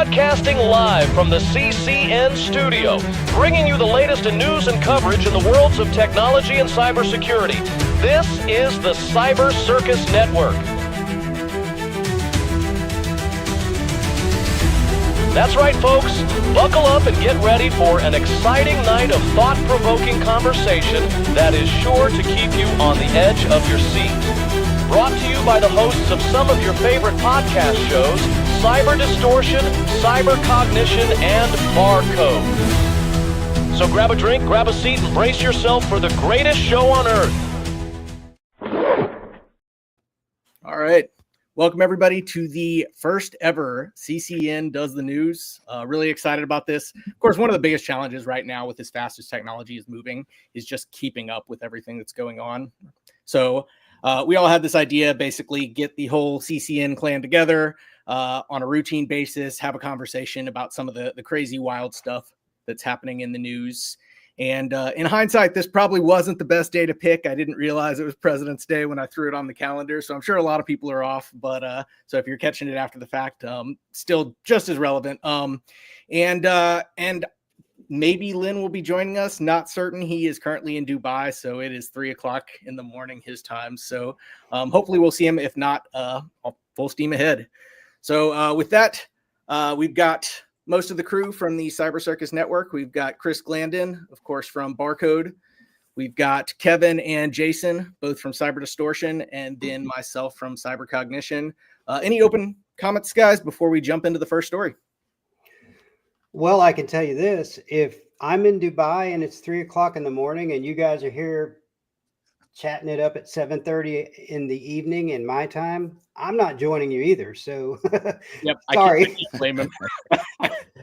Broadcasting live from the CCN studio, bringing you the latest in news and coverage in the worlds of technology and cybersecurity. This is the Cyber Circus Network. That's right, folks. Buckle up and get ready for an exciting night of thought-provoking conversation that is sure to keep you on the edge of your seat. Brought to you by the hosts of some of your favorite podcast shows, Cyber Distortion, Cyber Cognition, and BarCode. So grab a drink, grab a seat, and brace yourself for the greatest show on earth. All right. Welcome, everybody, to the first ever CCN Does the News. Really excited about this. Of course, one of the biggest challenges right now with as fast as technology is moving is just keeping up with everything that's going on. So we all had this idea, basically get the whole CCN clan together on a routine basis, have a conversation about some of the crazy, wild stuff that's happening in the news. And in hindsight, this probably wasn't the best day to pick. I didn't realize it was President's Day when I threw it on the calendar. So I'm sure a lot of people are off. But so if you're catching it after the fact, still just as relevant. And maybe Len will be joining us. Not certain. He is currently in Dubai. So it is 3:00 in the morning his time. So hopefully we'll see him. If not, full steam ahead. So with that, we've got most of the crew from the Cyber Circus Network. We've got Chris Glanden, of course, from BarCode. We've got Kevin and Jason, both from Cyber Distortion, and then myself from Cyber Cognition. Any open comments, guys, before we jump into the first story? Well, I can tell you this. If I'm in Dubai and it's 3:00 in the morning and you guys are here chatting it up at 7:30 in the evening in my time, I'm not joining you either. So Yep, sorry. I can't blame him.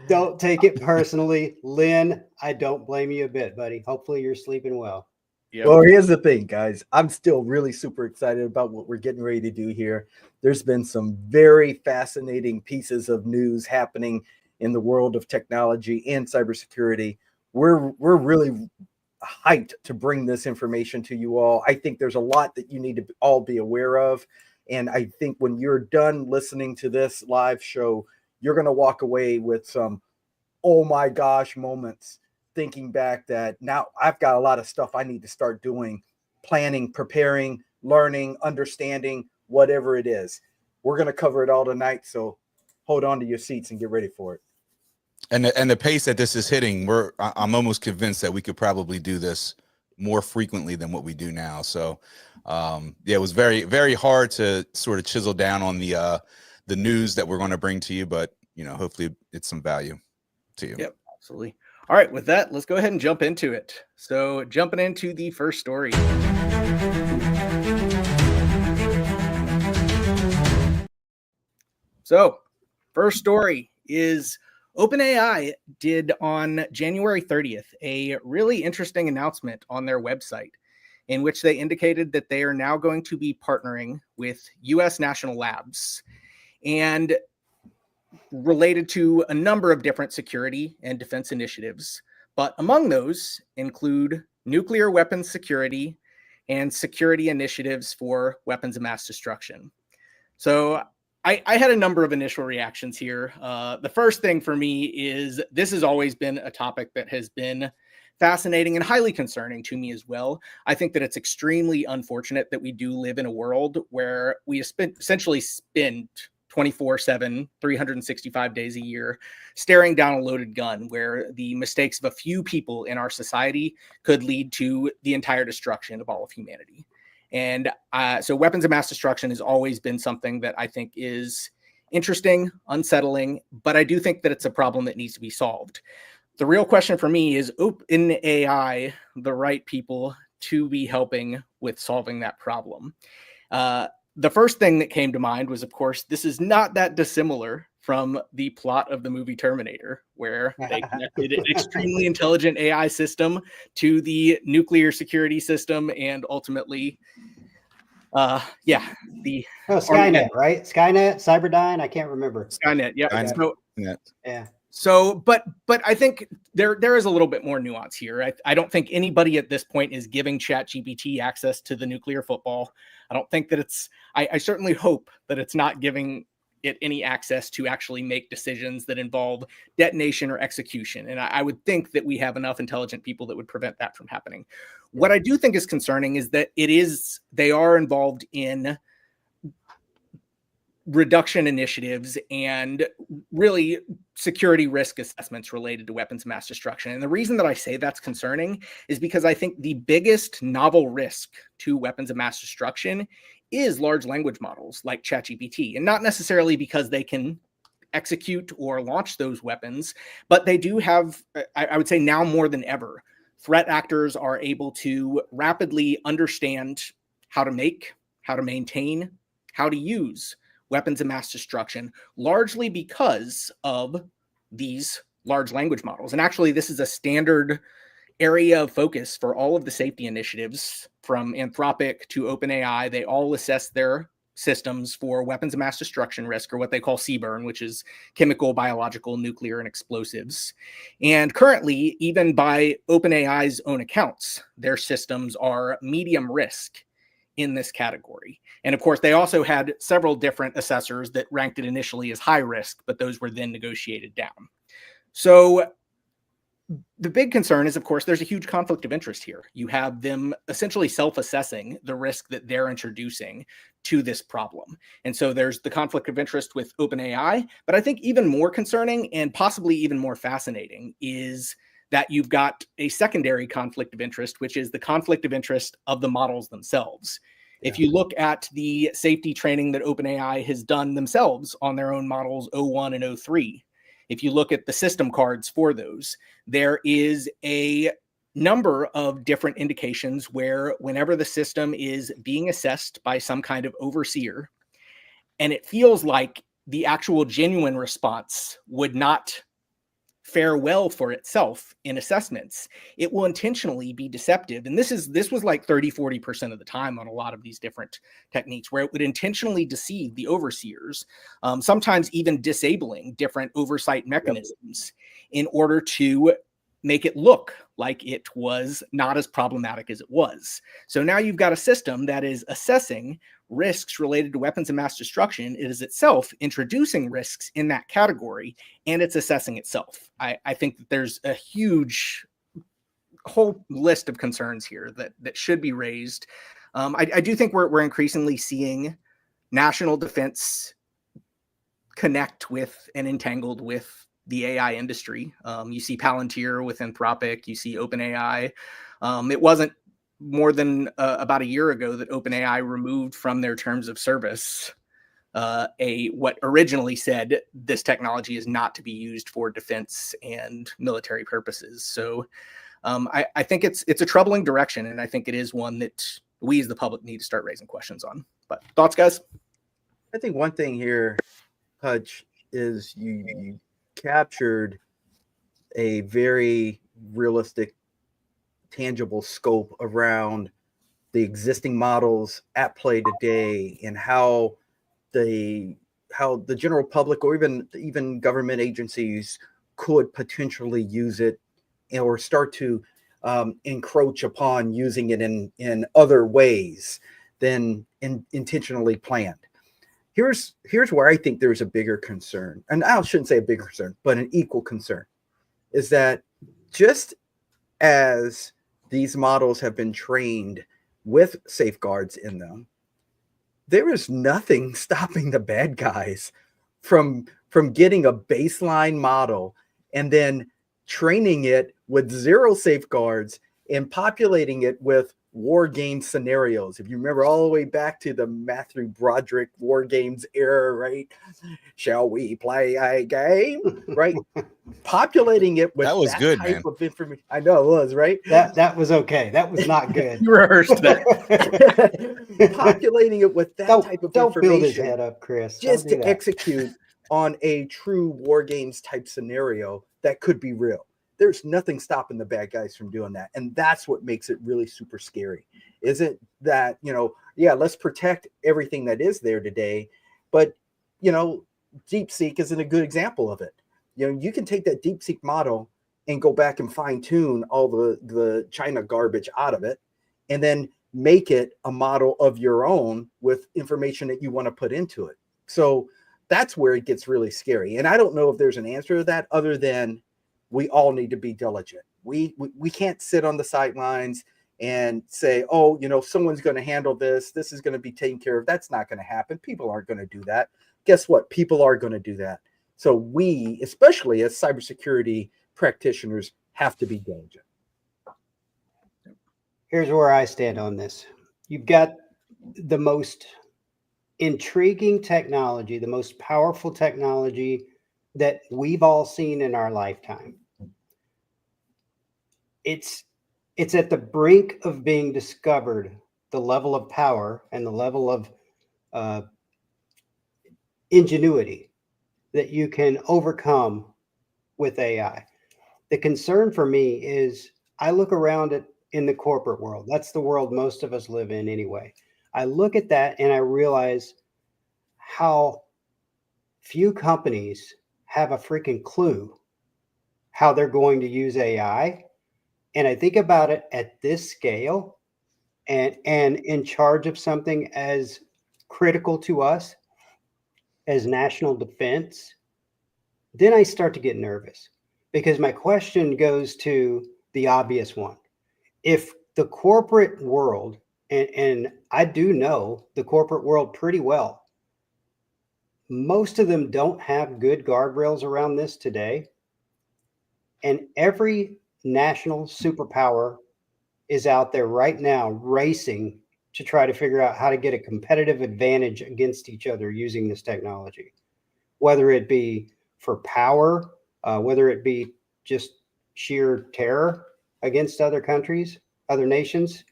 Don't take it personally. Len, I don't blame you a bit, buddy. Hopefully you're sleeping well. Yep. Well, here's the thing, guys. I'm still really super excited about what we're getting ready to do here. There's been some very fascinating pieces of news happening in the world of technology and cybersecurity. We're really hyped to bring this information to you all. I think there's a lot that you need to all be aware of. And I think when you're done listening to this live show, you're going to walk away with some, oh my gosh, moments, thinking back that now I've got a lot of stuff I need to start doing, planning, preparing, learning, understanding, whatever it is. We're going to cover it all tonight. So hold on to your seats and get ready for it. And the pace that this is hitting, I'm almost convinced that we could probably do this more frequently than what we do now. So yeah, it was very, very hard to sort of chisel down on the news that we're going to bring to you, but hopefully it's some value to you. Yep, absolutely. All right, with that, let's go ahead and jump into it. So jumping into the first story. So first story is OpenAI did on January 30th a really interesting announcement on their website in which they indicated that they are now going to be partnering with U.S. national labs and related to a number of different security and defense initiatives. But among those include nuclear weapons security and security initiatives for weapons of mass destruction. So I had a number of initial reactions here. The first thing for me is this has always been a topic that has been fascinating and highly concerning to me as well. I think that it's extremely unfortunate that we do live in a world where we essentially spend 24/7, 365 days a year staring down a loaded gun, where the mistakes of a few people in our society could lead to the entire destruction of all of humanity. And so weapons of mass destruction has always been something that I think is interesting, unsettling, but I do think that it's a problem that needs to be solved. The real question for me is OpenAI the right people to be helping with solving that problem? The first thing that came to mind was, of course, this is not that dissimilar from the plot of the movie Terminator, where they connected an extremely intelligent AI system to the nuclear security system, and ultimately, Skynet, right? Skynet, Cyberdyne, I can't remember. Skynet, yeah. Skynet. Yeah. So, but I think there is a little bit more nuance here. I don't think anybody at this point is giving ChatGPT access to the nuclear football. I don't think that I certainly hope that it's not giving it any access to actually make decisions that involve detonation or execution. And I would think that we have enough intelligent people that would prevent that from happening. What I do think is concerning is that they are involved in reduction initiatives and really security risk assessments related to weapons of mass destruction. And the reason that I say that's concerning is because I think the biggest novel risk to weapons of mass destruction is large language models like ChatGPT, and not necessarily because they can execute or launch those weapons, but they do have, I would say now more than ever, threat actors are able to rapidly understand how to make, how to maintain, how to use weapons of mass destruction, largely because of these large language models. And actually, this is a standard area of focus for all of the safety initiatives from Anthropic to OpenAI. They all assess their systems for weapons of mass destruction risk, or what they call CBRN, which is chemical, biological, nuclear, and explosives. And currently, even by OpenAI's own accounts, their systems are medium risk in this category. And of course, they also had several different assessors that ranked it initially as high risk, but those were then negotiated down. So the big concern is, of course, there's a huge conflict of interest here. You have them essentially self-assessing the risk that they're introducing to this problem. And so there's the conflict of interest with OpenAI, but I think even more concerning and possibly even more fascinating is that you've got a secondary conflict of interest, which is the conflict of interest of the models themselves. Yeah. If you look at the safety training that OpenAI has done themselves on their own models O1 and O3, if you look at the system cards for those, there is a number of different indications where whenever the system is being assessed by some kind of overseer, and it feels like the actual genuine response would not fare well for itself in assessments, it will intentionally be deceptive. And this was like 30-40% of the time on a lot of these different techniques, where it would intentionally deceive the overseers, sometimes even disabling different oversight mechanisms in order to make it look like it was not as problematic as it was. So now you've got a system that is assessing risks related to weapons of mass destruction. It is itself introducing risks in that category, and it's assessing itself. I think that there's a huge whole list of concerns here that should be raised. I do think we're increasingly seeing national defense connect with and entangled with the AI industry. You see Palantir with Anthropic, you see OpenAI. It wasn't more than about a year ago that OpenAI removed from their terms of service what originally said this technology is not to be used for defense and military purposes. So I think it's a troubling direction, and I think it is one that we as the public need to start raising questions on. But thoughts, guys? I think one thing here, Hutch, is you captured a very realistic, tangible scope around the existing models at play today, and how the general public or even government agencies could potentially use it or start to encroach upon using it in other ways than intentionally planned. Here's where I think there's a bigger concern, and I shouldn't say a bigger concern, but an equal concern, is that just as these models have been trained with safeguards in them, there is nothing stopping the bad guys from getting a baseline model and then training it with zero safeguards and populating it with war game scenarios. If you remember all the way back to the Matthew Broderick war games era, right? Shall we play a game? Right? Populating it with that good, type man. of information. I know it was, right? That was okay. That was not good. You rehearsed that. Populating it with that type of don't information. Build his head up, Chris. Just to execute on a true war games type scenario that could be real. There's nothing stopping the bad guys from doing that. And that's what makes it really super scary. Isn't that, let's protect everything that is there today. But, DeepSeek isn't a good example of it. You can take that DeepSeek model and go back and fine tune all the China garbage out of it, and then make it a model of your own with information that you want to put into it. So that's where it gets really scary. And I don't know if there's an answer to that other than we all need to be diligent. We can't sit on the sidelines and say, oh, you know, someone's going to handle this. This is going to be taken care of. That's not going to happen. People aren't going to do that. Guess what? People are going to do that. So we, especially as cybersecurity practitioners, have to be diligent. Here's where I stand on this. You've got the most intriguing technology, the most powerful technology that we've all seen in our lifetime. It's at the brink of being discovered, the level of power and the level of ingenuity that you can overcome with AI. The concern for me is I look around at in the corporate world. That's the world most of us live in anyway. I look at that and I realize how few companies have a freaking clue how they're going to use AI. And I think about it at this scale and in charge of something as critical to us as national defense, then I start to get nervous because my question goes to the obvious one. If the corporate world, and I do know the corporate world pretty well, most of them don't have good guardrails around this today. And every national superpower is out there right now racing to try to figure out how to get a competitive advantage against each other using this technology, whether it be for power, whether it be just sheer terror against other countries, other nations.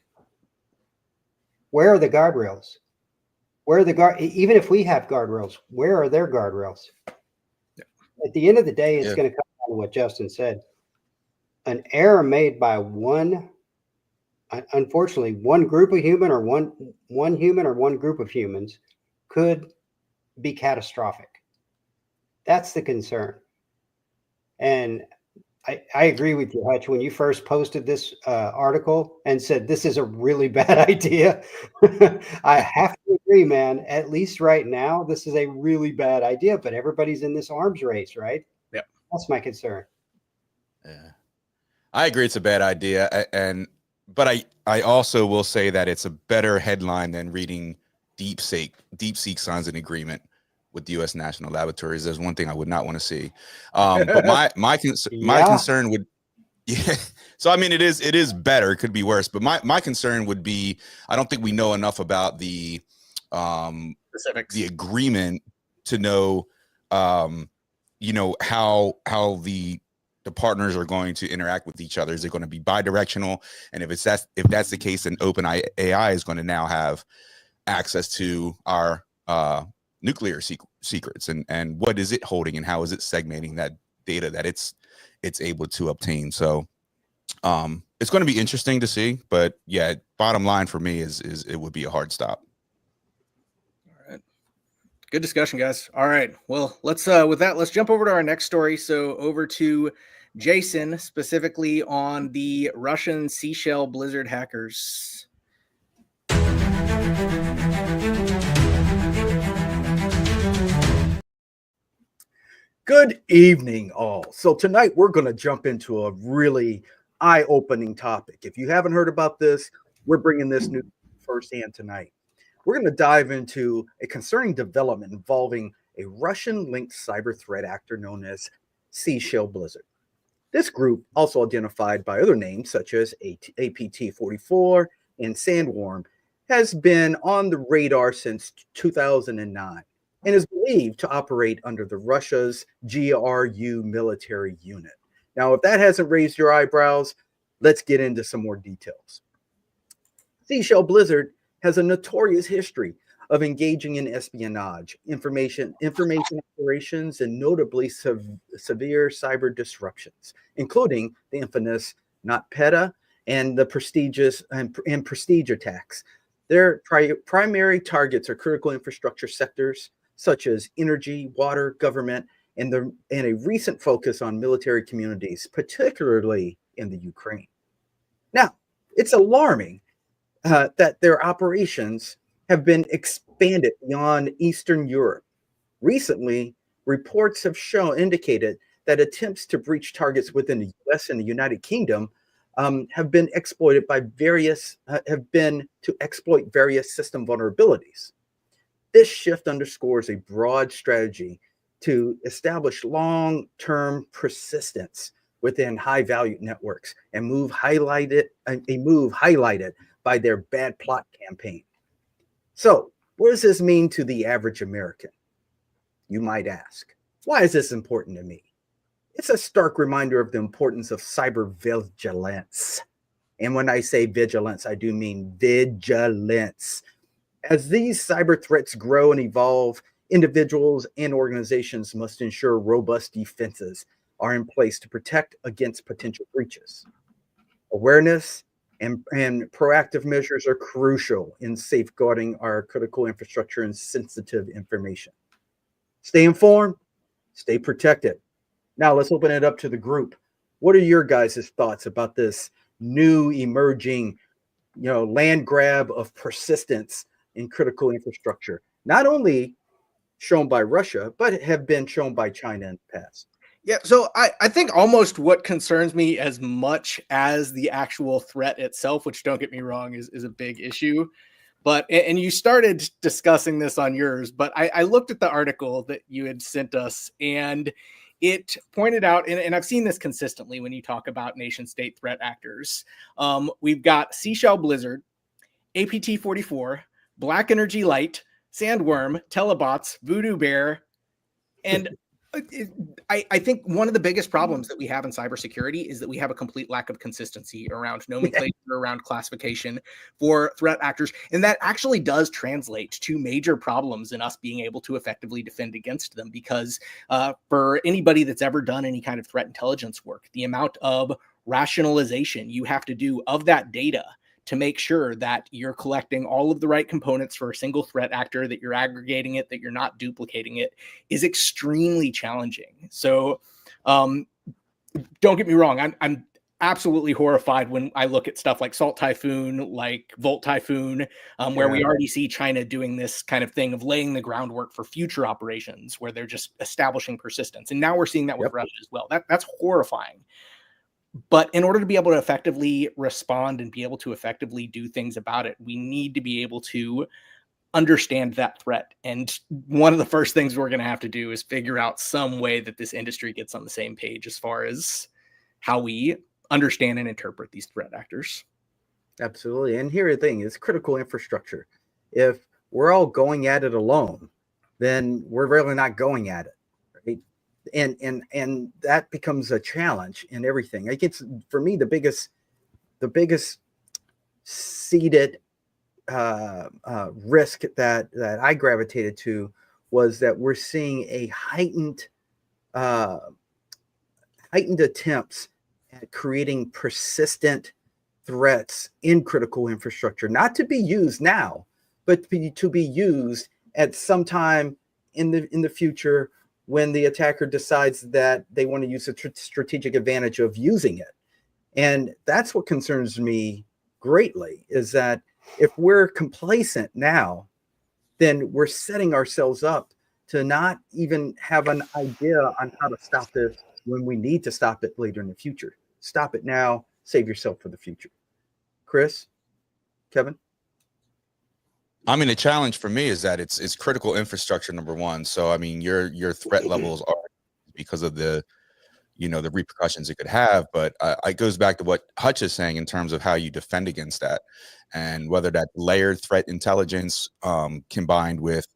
Where are the guardrails? Where are the even if we have guardrails, where are their guardrails? At the end of the day, it's going to come down to what Justin said. An error made by unfortunately, one group of human or one human or one group of humans could be catastrophic. That's the concern. And I agree with you, Hutch. When you first posted this article and said this is a really bad idea, I have to agree, man. At least right now, this is a really bad idea. But everybody's in this arms race, right? Yeah, that's my concern. Yeah, I agree. It's a bad idea, but I also will say that it's a better headline than reading DeepSeek signs an agreement with the U.S. National Laboratories. There's one thing I would not want to see. But my concern would, yeah. So I mean, it is better. It could be worse. But my concern would be, I don't think we know enough about the specifics, the agreement to know, you know, how the partners are going to interact with each other. Is it going to be bidirectional? And if that's the case, then OpenAI is going to now have access to our nuclear secrets, and what is it holding, and how is it segmenting that data that it's able to obtain. So it's going to be interesting to see, but yeah, bottom line for me is it would be a hard stop. All right, good discussion, guys. All right, well, let's with that, let's jump over to our next story. So over to Jason, specifically on the Russian seashell blizzard hackers. Good evening, all. So tonight we're going to jump into a really eye-opening topic. If you haven't heard about this, we're bringing this news firsthand tonight. We're going to dive into a concerning development involving a Russian-linked cyber threat actor known as Seashell Blizzard. This group, also identified by other names such as APT44 and Sandworm, has been on the radar since 2009. And is believed to operate under the Russia's GRU military unit. Now, if that hasn't raised your eyebrows, let's get into some more details. Seashell Blizzard has a notorious history of engaging in espionage, information operations, and notably severe cyber disruptions, including the infamous NotPetya and the prestigious and Prestige attacks. Their primary targets are critical infrastructure sectors, such as energy, water, government, and a recent focus on military communities, particularly in the Ukraine. Now, it's alarming that their operations have been expanded beyond Eastern Europe Recently, reports have indicated that attempts to breach targets within the US and the United Kingdom have been exploited by to exploit various system vulnerabilities. This shift underscores a broad strategy to establish long-term persistence within high-value networks, and a move highlighted by their bad plot campaign. So, what does this mean to the average American? You might ask. Why is this important to me? It's a stark reminder of the importance of cyber vigilance. And when I say vigilance, I do mean vigilance. As these cyber threats grow and evolve, individuals and organizations must ensure robust defenses are in place to protect against potential breaches. Awareness and proactive measures are crucial in safeguarding our critical infrastructure and sensitive information. Stay informed, stay protected. Now let's open it up to the group. What are your guys' thoughts about this new emerging, land grab of persistence in critical infrastructure, not only shown by Russia, but have been shown by China in the past? Yeah, so I think almost what concerns me as much as the actual threat itself, which don't get me wrong, is a big issue. But, and you started discussing this on yours, but I looked at the article that you had sent us, and it pointed out, and I've seen this consistently when you talk about nation state threat actors. We've got Seashell Blizzard, APT-44, Black Energy Light, Sandworm, Telebots, Voodoo Bear, and I think one of the biggest problems that we have in cybersecurity is that we have a complete lack of consistency around nomenclature, around classification for threat actors. And that actually does translate to major problems in us being able to effectively defend against them. Because for anybody that's ever done any kind of threat intelligence work, the amount of rationalization you have to do of that data to make sure that you're collecting all of the right components for a single threat actor, that you're aggregating it, that you're not duplicating it, is extremely challenging. So don't get me wrong, I'm absolutely horrified when I look at stuff like Salt Typhoon, like Volt Typhoon, where we already see China doing this kind of thing of laying the groundwork for future operations where they're just establishing persistence. And now we're seeing that with Russia as well. That's horrifying. But in order to be able to effectively respond and be able to effectively do things about it, we need to be able to understand that threat. And one of the first things we're going to have to do is figure out some way that this industry gets on the same page as far as how we understand and interpret these threat actors. Absolutely. And here's the thing, is critical infrastructure. If we're all going at it alone, then we're really not going at it. Right? And that becomes a challenge in everything. I guess for me, the biggest seeded risk that I gravitated to was that we're seeing a heightened attempts at creating persistent threats in critical infrastructure, not to be used now, but to be used at some time in the future when the attacker decides that they want to use a strategic advantage of using it. And that's what concerns me greatly, is that if we're complacent now, then we're setting ourselves up to not even have an idea on how to stop this when we need to stop it later in the future. Stop it now, save yourself for the future. Chris, Kevin? I mean, the challenge for me is that it's critical infrastructure, number one. So, I mean, your threat levels are because of the repercussions it could have. But it goes back to what Hutch is saying in terms of how you defend against that, and whether that layered threat intelligence combined with,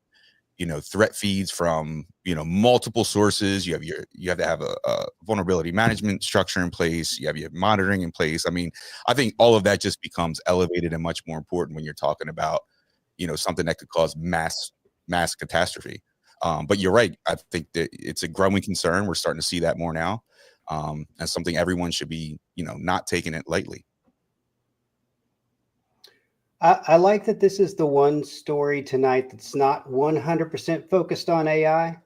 threat feeds from, multiple sources. You have to have a vulnerability management structure in place. You have your monitoring in place. I mean, I think all of that just becomes elevated and much more important when you're talking about, something that could cause mass catastrophe. But you're right. I think that it's a growing concern. We're starting to see that more now. And something everyone should be, not taking it lightly. I like that this is the one story tonight that's not 100% focused on AI.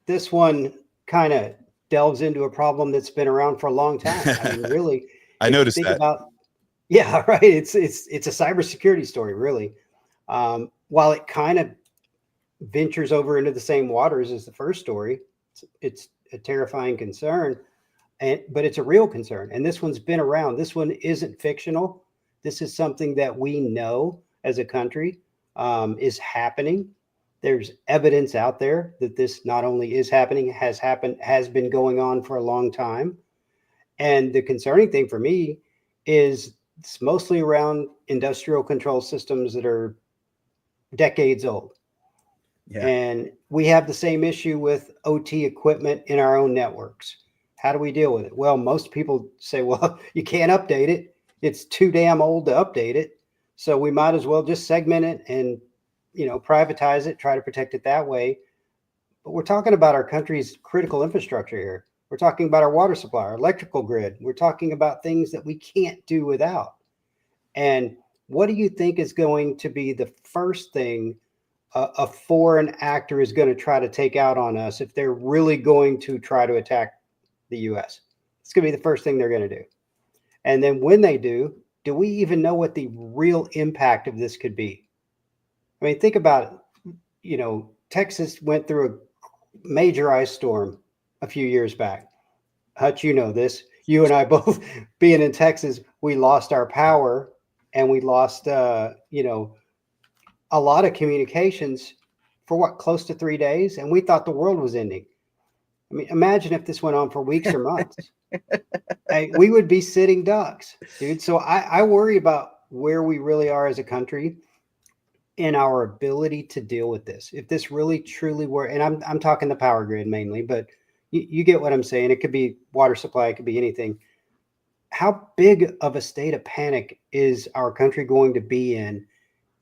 This one kind of delves into a problem that's been around for a long time. I mean, really, I noticed that. Yeah, right. It's a cybersecurity story, really. While it kind of ventures over into the same waters as the first story. It's a terrifying concern, but it's a real concern. And this one's been around. This one isn't fictional. This is something that we know as a country is happening. There's evidence out there that this not only is happening, has been going on for a long time. And the concerning thing for me is it's mostly around industrial control systems that are decades old. Yeah. And we have the same issue with OT equipment in our own networks. How do we deal with it? Well, most people say, well, you can't update it. It's too damn old to update it. So we might as well just segment it and, privatize it, try to protect it that way. But we're talking about our country's critical infrastructure here. We're talking about our water supply, our electrical grid. We're talking about things that we can't do without. And what do you think is going to be the first thing a foreign actor is going to try to take out on us if they're really going to try to attack the U.S.? It's going to be the first thing they're going to do. And then when they do we even know what the real impact of this could be? I mean, think about it. Texas went through a major ice storm a few years back. Hutch, you know this. You and I both, being in Texas, we lost our power and we lost, a lot of communications for close to 3 days. And we thought the world was ending. I mean, imagine if this went on for weeks or months. We would be sitting ducks, dude. So I worry about where we really are as a country in our ability to deal with this. If this really truly were, and I'm talking the power grid mainly, but you get what I'm saying. It could be water supply, it could be anything. How big of a state of panic is our country going to be in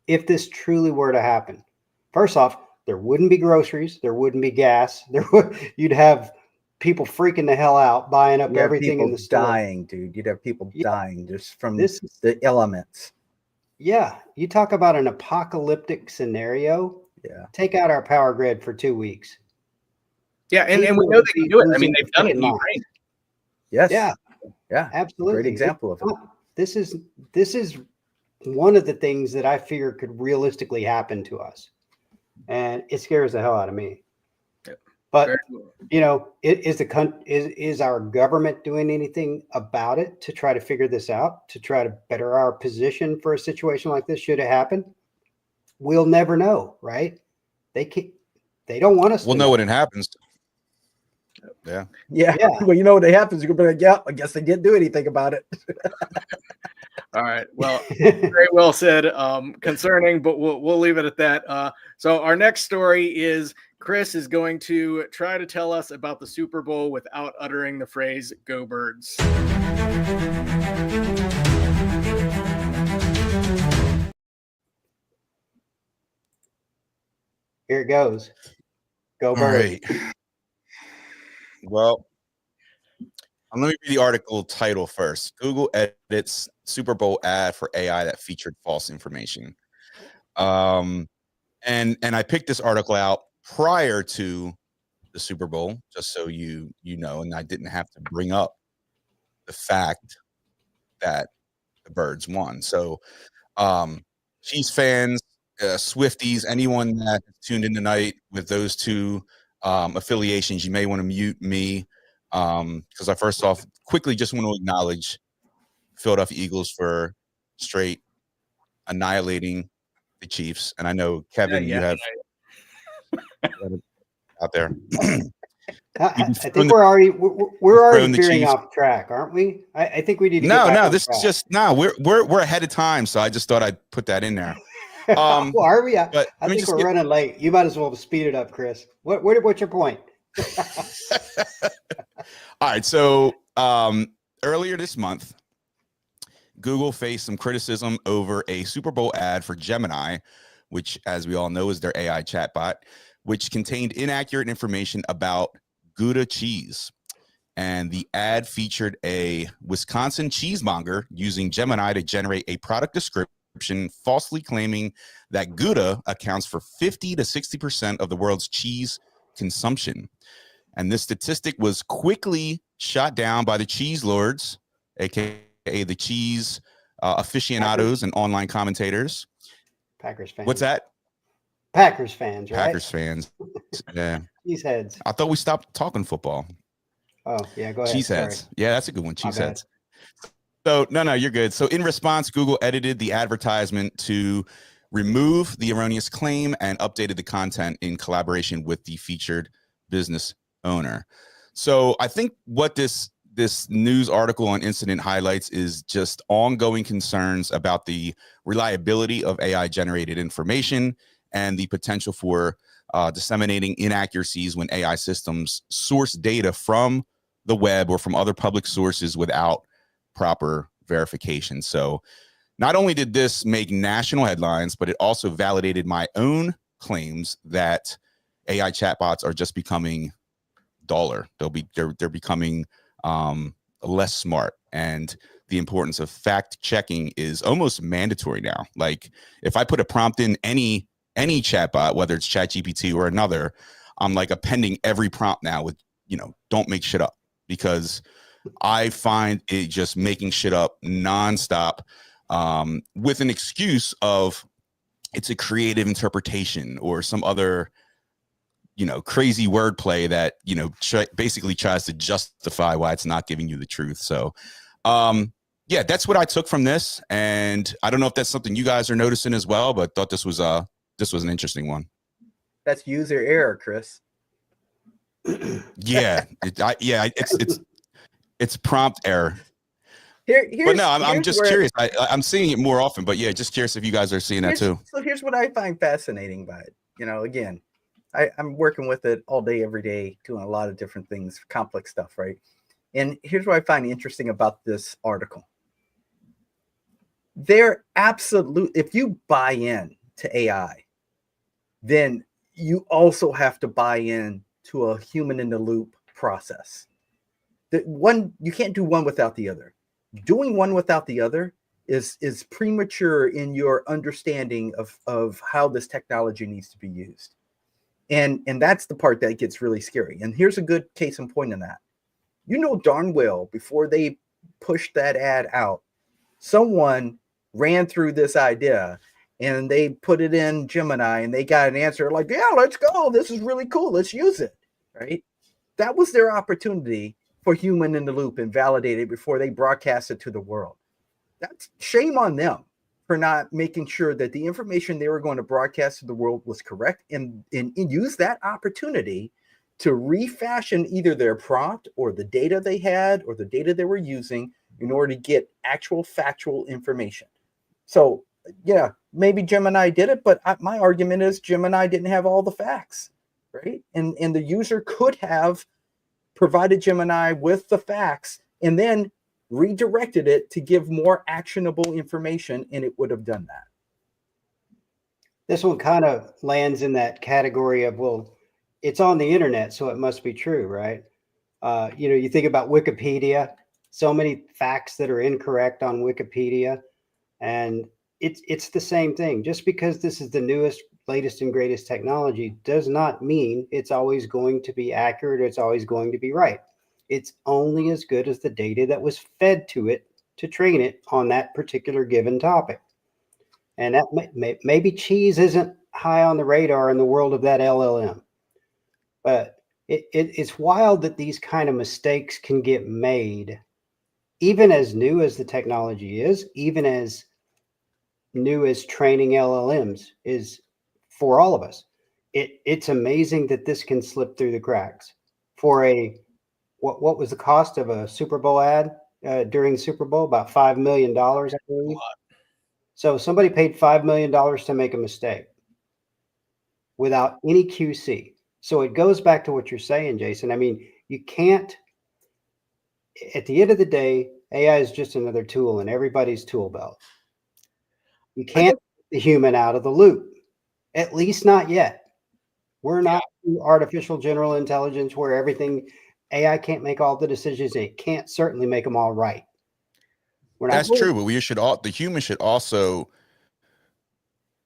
if this truly were to happen? First off, there wouldn't be groceries, there wouldn't be gas, you'd have people freaking the hell out buying up everything in the store. Dying, dude. You'd have people dying just from the elements. Yeah, you talk about an apocalyptic scenario. Yeah, take out our power grid for 2 weeks. Yeah, and we know they can do it. I mean, they've done it in Ukraine. Yes. Yeah, absolutely. Great example of it. This is one of the things that I fear could realistically happen to us, and it scares the hell out of me. Yep. But is our government doing anything about it to try to figure this out, to try to better our position for a situation like this should it happen? We'll never know, right? They don't want us. We'll know when it happens. Yeah. Well, you know what happens? You're gonna be like, yeah, I guess they didn't do anything about it. All right. Well, very well said. Concerning, but we'll leave it at that. So our next story is Chris is going to try to tell us about the Super Bowl without uttering the phrase "Go Birds." Here it goes. Go Birds. All right. Well, let me read the article title first. Google edits Super Bowl ad for AI that featured false information. And I picked this article out prior to the Super Bowl, just so you know, and I didn't have to bring up the fact that the Birds won. So Chiefs fans, Swifties, anyone that tuned in tonight with those two affiliations, you may want to mute me because I first off quickly just want to acknowledge Philadelphia Eagles for straight annihilating the Chiefs. And I know, Kevin, you have out there. I think we're already veering off track, aren't we? I think we need to no, this is just we're ahead of time, so I just thought I'd put that in there. Well, are we? I think we're running late. You might as well speed it up, Chris. What's your point? All right. So earlier this month, Google faced some criticism over a Super Bowl ad for Gemini, which, as we all know, is their AI chatbot, which contained inaccurate information about Gouda cheese. And the ad featured a Wisconsin cheesemonger using Gemini to generate a product description, falsely claiming that Gouda accounts for 50 to 60% of the world's cheese consumption. And this statistic was quickly shot down by the cheese lords, aka the cheese aficionados and online commentators. Packers fans. What's that? Packers fans, right? Packers fans. Yeah. Cheeseheads. I thought we stopped talking football. Oh, yeah, go ahead. Cheeseheads. Sorry. Yeah, that's a good one. My bad. Cheeseheads. So no, you're good. So in response, Google edited the advertisement to remove the erroneous claim and updated the content in collaboration with the featured business owner. So I think what this news article on incident highlights is just ongoing concerns about the reliability of AI generated information and the potential for disseminating inaccuracies when AI systems source data from the web or from other public sources without proper verification. So not only did this make national headlines, but it also validated my own claims that AI chatbots are just becoming duller. They're becoming less smart, and the importance of fact checking is almost mandatory now. Like if I put a prompt in any chatbot, whether it's ChatGPT or another, I'm like appending every prompt now with, don't make shit up, because I find it just making shit up nonstop with an excuse of it's a creative interpretation or some other, crazy wordplay that, basically tries to justify why it's not giving you the truth. So, yeah, that's what I took from this. And I don't know if that's something you guys are noticing as well, but thought this was an interesting one. That's user error, Chris. Yeah, it's prompt error. But no, I'm just curious. I'm seeing it more often, but yeah, just curious if you guys are seeing that too. So here's what I find fascinating by it. Again, I'm working with it all day, every day, doing a lot of different things, complex stuff, right? And here's what I find interesting about this article. If you buy in to AI, then you also have to buy in to a human in the loop process. You can't do one without the other. Doing one without the other is premature in your understanding of how this technology needs to be used. And that's the part that gets really scary. And here's a good case in point in that. Darn well, before they pushed that ad out, someone ran through this idea and they put it in Gemini and they got an answer like, yeah, let's go. This is really cool. Let's use it. Right? That was their opportunity for human in the loop and validate it before they broadcast it to the world. That's shame on them for not making sure that the information they were going to broadcast to the world was correct and use that opportunity to refashion either their prompt or the data they had or the data they were using in order to get actual factual information. So yeah, maybe Gemini did it, but my argument is Gemini didn't have all the facts, right? And the user could have provided Gemini with the facts and then redirected it to give more actionable information, and it would have done that. This one kind of lands in that category of, well, it's on the internet, so it must be true, right? You think about Wikipedia, so many facts that are incorrect on Wikipedia, and it's the same thing. Just because this is the newest, latest and greatest technology does not mean it's always going to be accurate. It's always going to be right. It's only as good as the data that was fed to it to train it on that particular given topic. And that maybe cheese isn't high on the radar in the world of that LLM, but it's wild that these kind of mistakes can get made, even as new as the technology is, even as new as training LLMs is for all of us. It's amazing that this can slip through the cracks. For what was the cost of a Super Bowl ad during the Super Bowl? About $5 million, I believe. So somebody paid $5 million to make a mistake without any QC. So it goes back to what you're saying, Jason. I mean, you can't, at the end of the day, AI is just another tool in everybody's tool belt. You can't get the human out of the loop, at least not yet. We're not artificial general intelligence where AI can't make all the decisions. And it can't certainly make them all right. That's true, but the human should also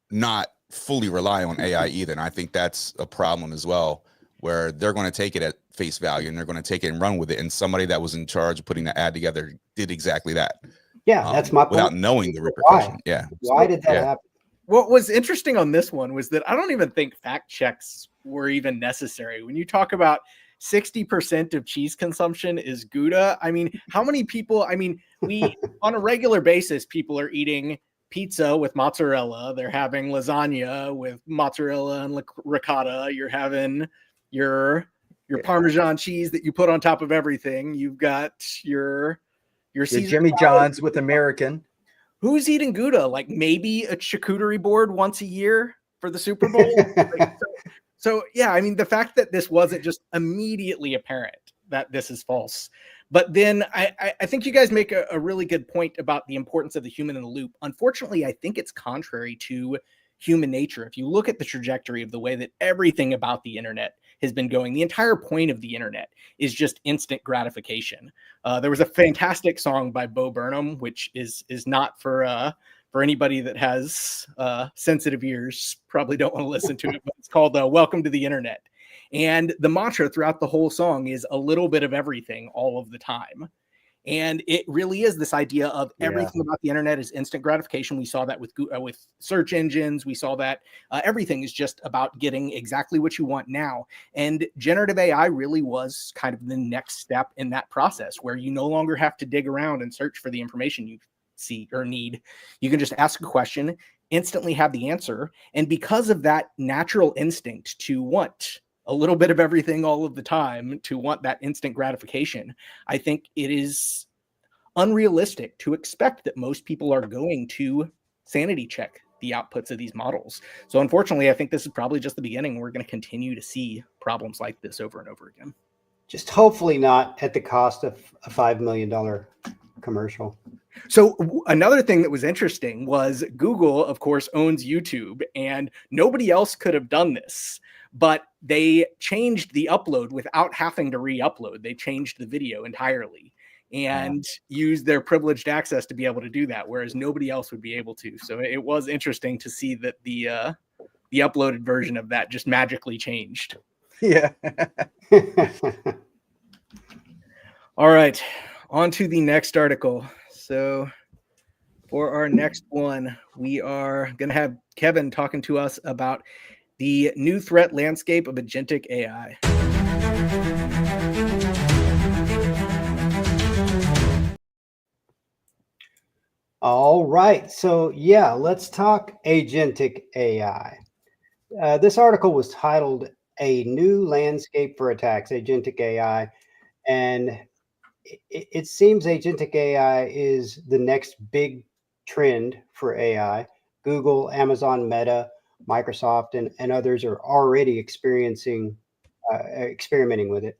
not fully rely on AI either. And I think that's a problem as well, where they're going to take it at face value and they're going to take it and run with it. And somebody that was in charge of putting the ad together did exactly that. Yeah, that's my point. Without knowing the repercussion. Why? Why did that happen? what was interesting on this one was that I don't even think fact checks were even necessary. When you talk about 60% of cheese consumption is Gouda, I mean, how many people, I mean, we on a regular basis, people are eating pizza with mozzarella. They're having lasagna with mozzarella and ricotta. You're having your Parmesan cheese that you put on top of everything. You've got your Jimmy John's with American. Who's eating Gouda? Like maybe a charcuterie board once a year for the Super Bowl. So yeah, I mean, the fact that this wasn't just immediately apparent that this is false. But then I think you guys make a really good point about the importance of the human in the loop. Unfortunately, I think it's contrary to human nature. If you look at the trajectory of the way that everything about the internet has been going, the entire point of the internet is just instant gratification. There was a fantastic song by Bo Burnham, which is not for anybody that has sensitive ears, probably don't want to listen to it, but it's called Welcome to the Internet. And the mantra throughout the whole song is a little bit of everything all of the time. And it really is this idea of everything about the internet is instant gratification. We saw that with search engines. We saw that everything is just about getting exactly what you want now. And generative AI really was kind of the next step in that process, where you no longer have to dig around and search for the information you see or need. You can just ask a question, instantly have the answer. And because of that natural instinct to want a little bit of everything all of the time, to want that instant gratification, I think it is unrealistic to expect that most people are going to sanity check the outputs of these models. So unfortunately, I think this is probably just the beginning. We're going to continue to see problems like this over and over again. Just hopefully not at the cost of a $5 million commercial. So another thing that was interesting was Google, of course, owns YouTube, and nobody else could have done this, but they changed the upload without having to re-upload. They changed the video entirely and used their privileged access to be able to do that, whereas nobody else would be able to. So it was interesting to see that the uploaded version of that just magically changed. Yeah. All right, on to the next article. So for our next one, we are going to have Kevin talking to us about the new threat landscape of agentic AI. All right. So yeah, let's talk agentic AI. This article was titled "A New Landscape for Attacks, Agentic AI." And it seems agentic AI is the next big trend for AI. Google, Amazon, Meta, Microsoft, and others are already experimenting with it.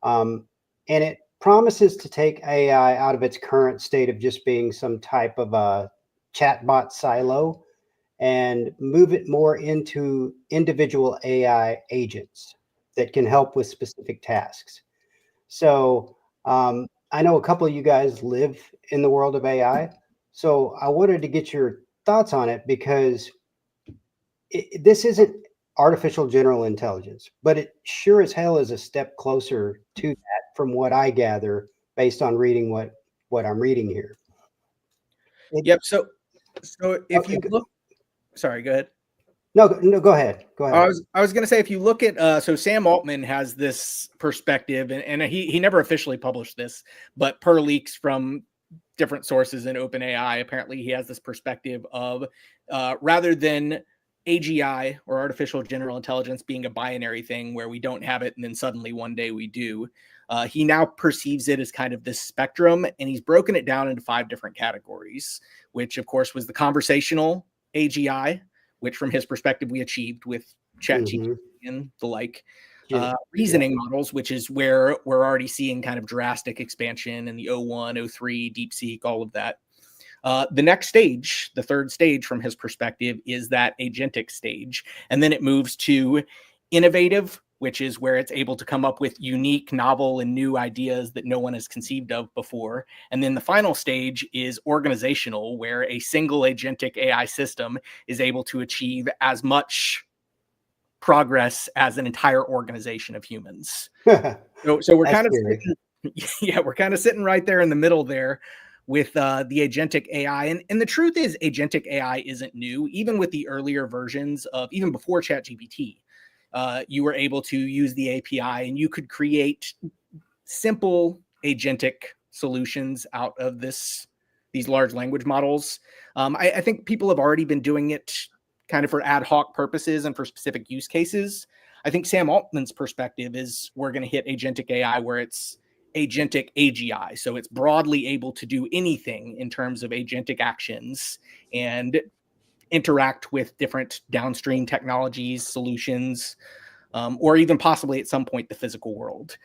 And it promises to take AI out of its current state of just being some type of a chatbot silo and move it more into individual AI agents that can help with specific tasks. So I know a couple of you guys live in the world of AI. So I wanted to get your thoughts on it, because this isn't artificial general intelligence, but it sure as hell is a step closer to that from what I gather based on reading what I'm reading here. Yep. So if you look, sorry, go ahead. No, go ahead. Go ahead. I was going to say, if you look at, so Sam Altman has this perspective, and he never officially published this, but per leaks from different sources in OpenAI, apparently he has this perspective of rather than AGI, or artificial general intelligence, being a binary thing where we don't have it and then suddenly one day we do, he now perceives it as kind of this spectrum, and he's broken it down into 5 different categories, which of course was the conversational AGI, which from his perspective we achieved with ChatGPT and the like. Reasoning models, which is where we're already seeing kind of drastic expansion in the O1, O3, DeepSeek, all of that. The next stage, the third stage from his perspective, is that agentic stage. And then it moves to innovative, which is where it's able to come up with unique, novel, and new ideas that no one has conceived of before. And then the final stage is organizational, where a single agentic AI system is able to achieve as much progress as an entire organization of humans. So we're kind of sitting, we're kind of sitting right there in the middle there. with the agentic AI. And the truth is, agentic AI isn't new. Even with the earlier versions of, even before ChatGPT, you were able to use the API and you could create simple agentic solutions out of these large language models. I think people have already been doing it kind of for ad hoc purposes and for specific use cases. I think Sam Altman's perspective is we're going to hit agentic AI where it's agentic AGI. So it's broadly able to do anything in terms of agentic actions and interact with different downstream technologies, solutions, or even possibly at some point the physical world.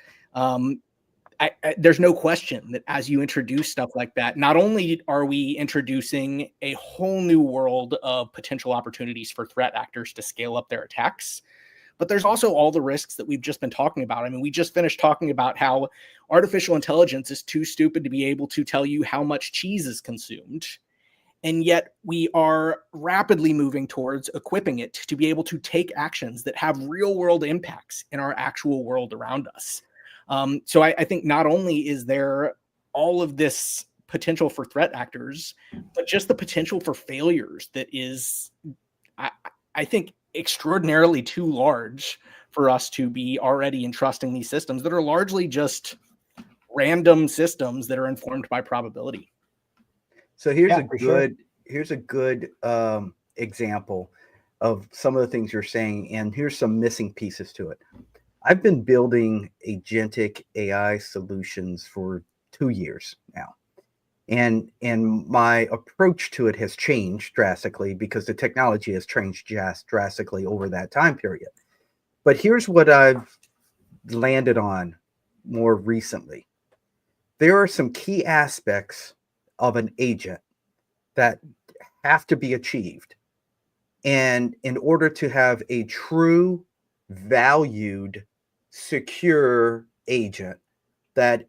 There's no question that as you introduce stuff like that, not only are we introducing a whole new world of potential opportunities for threat actors to scale up their attacks, but there's also all the risks that we've just been talking about. I mean, we just finished talking about how artificial intelligence is too stupid to be able to tell you how much cheese is consumed. And yet we are rapidly moving towards equipping it to be able to take actions that have real world impacts in our actual world around us. So I think not only is there all of this potential for threat actors, but just the potential for failures that is, I think, extraordinarily too large for us to be already entrusting these systems that are largely just random systems that are informed by probability. So here's a good example of some of the things you're saying, and here's some missing pieces to it. I've been building agentic AI solutions for 2 years now. And my approach to it has changed drastically because the technology has changed drastically over that time period. But here's what I've landed on more recently. There are some key aspects of an agent that have to be achieved. And in order to have a true, valued, secure agent that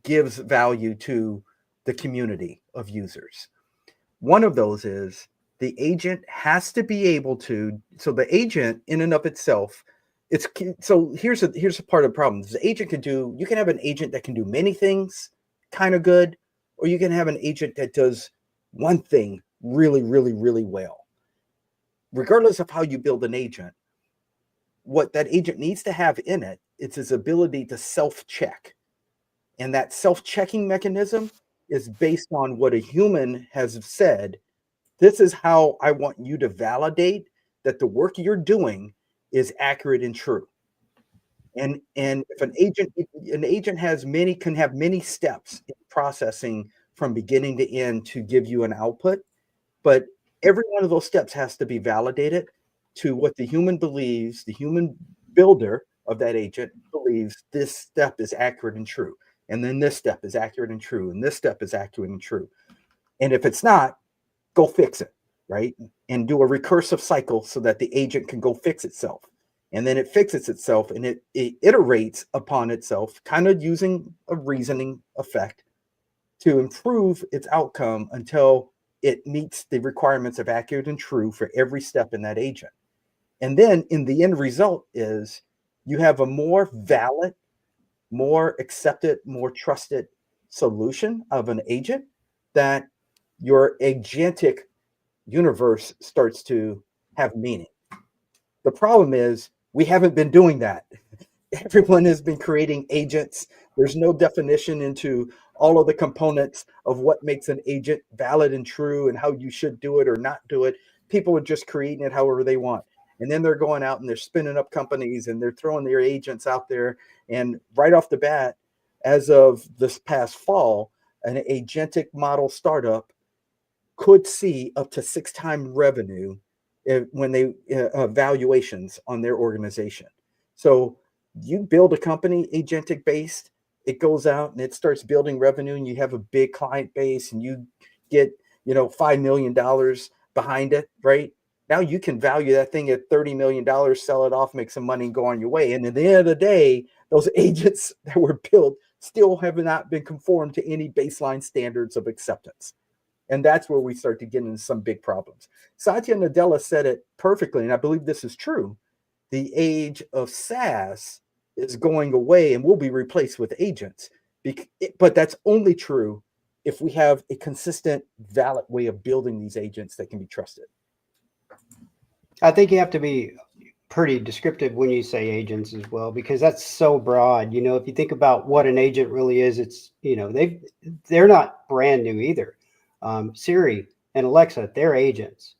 gives value to the community of users. One of those is the agent has to be able to, so the agent in and of itself, here's a part of the problem. The agent you can have an agent that can do many things kind of good, or you can have an agent that does one thing really, really, really well. Regardless of how you build an agent, what that agent needs to have in it, it's his ability to self-check. And that self-checking mechanism is based on what a human has said. This is how I want you to validate that the work you're doing is accurate and true. And if an agent can have many steps in processing from beginning to end to give you an output, but every one of those steps has to be validated to what the human believes, the human builder of that agent believes this step is accurate and true. And then this step is accurate and true. And this step is accurate and true. And if it's not, go fix it, right? And do a recursive cycle so that the agent can go fix itself. And then it fixes itself and it iterates upon itself, kind of using a reasoning effect to improve its outcome until it meets the requirements of accurate and true for every step in that agent. And then in the end result is you have a more valid, more accepted, more trusted solution of an agent that your agentic universe starts to have meaning. The problem is we haven't been doing that. Everyone has been creating agents. There's no definition into all of the components of what makes an agent valid and true and how you should do it or not do it. People are just creating it however they want. And then they're going out and they're spinning up companies and they're throwing their agents out there. And right off the bat, as of this past fall, an agentic model startup could see up to 6x revenue when they valuations on their organization. So you build a company agentic based, it goes out and it starts building revenue, and you have a big client base, and you get $5 million behind it, right? Now you can value that thing at $30 million, sell it off, make some money, and go on your way. And at the end of the day, those agents that were built still have not been conformed to any baseline standards of acceptance. And that's where we start to get into some big problems. Satya Nadella said it perfectly, and I believe this is true. The age of SaaS is going away and will be replaced with agents. But that's only true if we have a consistent, valid way of building these agents that can be trusted. I think you have to be pretty descriptive when you say agents as well, because that's so broad. You know, if you think about what an agent really is, it's, you know, they're not brand new either. Siri and Alexa, they're agents.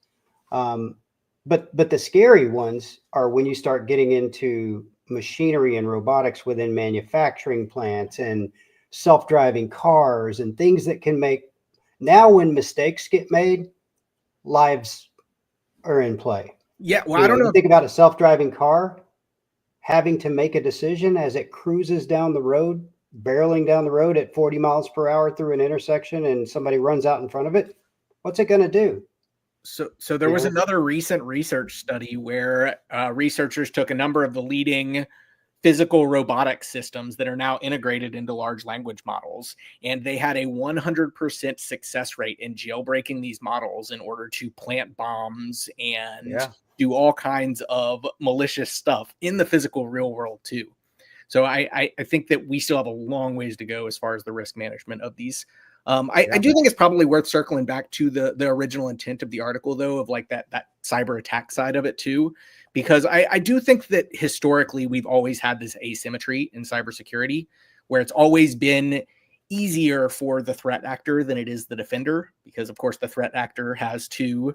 But the scary ones are when you start getting into machinery and robotics within manufacturing plants and self-driving cars and things that can make, now when mistakes get made, lives are in play. Yeah, well, I don't know. Think about a self-driving car having to make a decision as it cruises down the road, barreling down the road at 40 miles per hour through an intersection, and somebody runs out in front of it. What's it going to do? So there was another recent research study where researchers took a number of the leading physical robotic systems that are now integrated into large language models, and they had a 100% success rate in jailbreaking these models in order to plant bombs and do all kinds of malicious stuff in the physical real world too. So I think that we still have a long ways to go as far as the risk management of these. I do think it's probably worth circling back to the original intent of the article, though, of like that cyber attack side of it too, because I do think that historically we've always had this asymmetry in cybersecurity, where it's always been easier for the threat actor than it is the defender, because of course the threat actor has to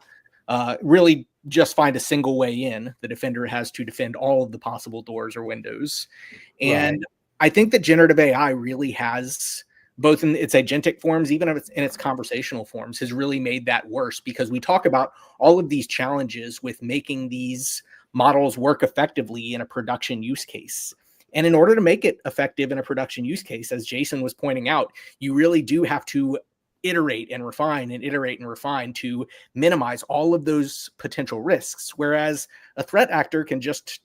really just find a single way in. The defender has to defend all of the possible doors or windows, and I think that generative AI really has, both in its agentic forms, even if it's in its conversational forms, has really made that worse, because we talk about all of these challenges with making these models work effectively in a production use case. And in order to make it effective in a production use case, as Jason was pointing out, you really do have to iterate and refine to minimize all of those potential risks. Whereas a threat actor can just,